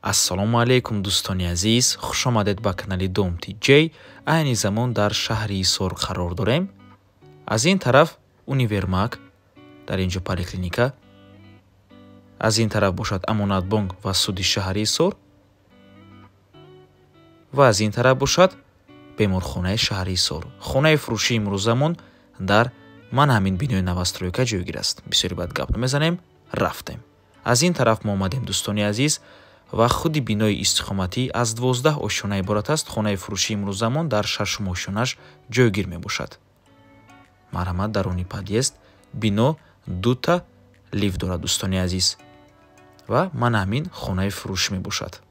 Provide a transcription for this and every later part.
ассалому алайкум дӯстони азиз, хуш омадед ба канали Domti J. айни замон дар шаҳри Исор қарор дорем. Аз ин тараф универмаг, дар инҷо поликлиника, аз ин тараф бошад амонатбонк ва суди шаҳри Исор ва аз ин тараф бошад беморхонаи шаҳри Исор. Хонаи фурӯшии имрӯзамон дар ман ҳамин бинои навастройка ҷойгир аст. Бисёри бад гап намезанем, рафтем. Аз ин тараф мо омадем дӯстони азиз ва худи бинои истиқоматӣ аз 12 ошона иборат аст. Хонаи фурӯшии имрӯзамон дар 6 ошонаш ҷойгир мебошад. марҳамат дарони подъезд, бино 2 лифт дорад дӯстони азиз ва ман ҳамин хонаи фурӯш мебошад.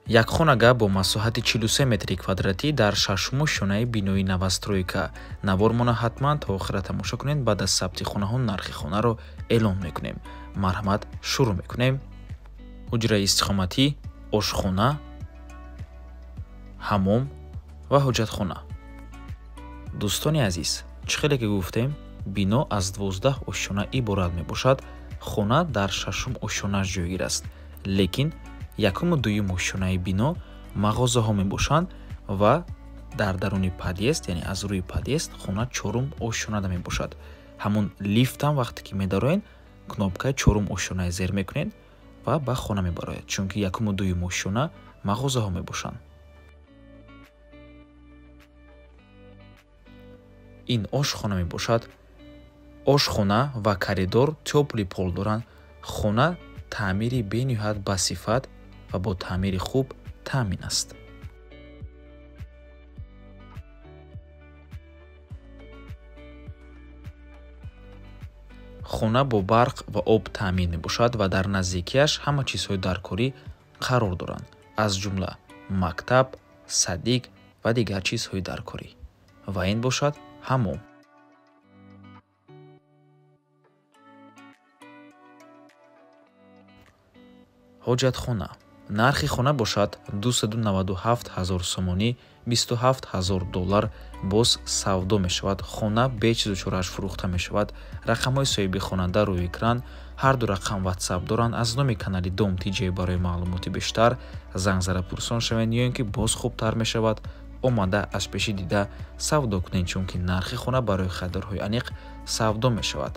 Як хонага бо масоҳати 43 метри квадратӣ дар 6 ошонаи бинои навастройка. Навормона ҳатман то охира тамошо кунед. Баъд аз сабти хонаҳо нархи хонаро эълон мекунем. марҳамат, шурӯъ мекунем. ҳуҷраи истиқоматӣ, ошхона, ҳамом ва ҳоҷатхона. дӯстони азиз, чӣ хеле ки гуфтем, бино аз 12 ошона иборат мебошад. хона дар 6 ошонаш ҷойгир аст. лекин якуму дуюм ошонаи бино мағозаҳо мебошанд ва дар даруни подъезд, яъне аз рӯи подъезд хона 4 ошонада мебошад. ҳамон лифтам вақте ки медароен, кнопкаи 4 ошонаи зер мекунед ва ба хона мебарояд, чунки якуму дуюм ошона мағозаҳо мебошанд. ин ошхона мебошад. ошхона ва коридор тёпли пол доранд. хона таъмири бениҳоят басифат ва бо таъмири хуб таъмин аст. хона бо барқ ва об таъмин мебошад ва дар наздикиаш ҳама чизҳои даркорӣ қарор доранд, аз ҷумла мактаб, садик ва дигар чизҳои даркорӣ. ва ин бошад ҳамом. ҳоҷатхона. нархи хона бошад 297 000 сомонӣ, 27 000 доллар. боз савдо мешавад. хона бечизу чорааш фурӯхта мешавад. рақамҳои соҳиби хонанда рӯи экран. ҳарду рақам ватсап доранд. аз номи канали Domti J барои маълумоти бештар занг зада пурсон шавед, ё ин ки боз хубтар мешавад, омада аз пеши дида савдо кунед, чунки нархи хона барои харидорҳои аниқ савдо мешавад.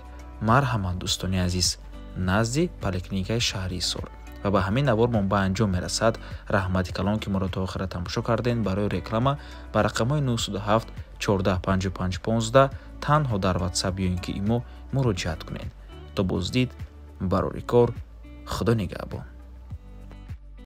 марҳамат дӯстони азиз, назди поликлиникаи шаҳри Исор. ва ба ҳамин навор мо ба анҷом мерасад. раҳмати калон ки моро то охира тамошо кардем. барои реклама ба рақамҳои 907 14 55 15 танҳо дар ватсап ё ин ки имо муроҷиат кунед. то боздид, барори кор, худо нигаҳбон.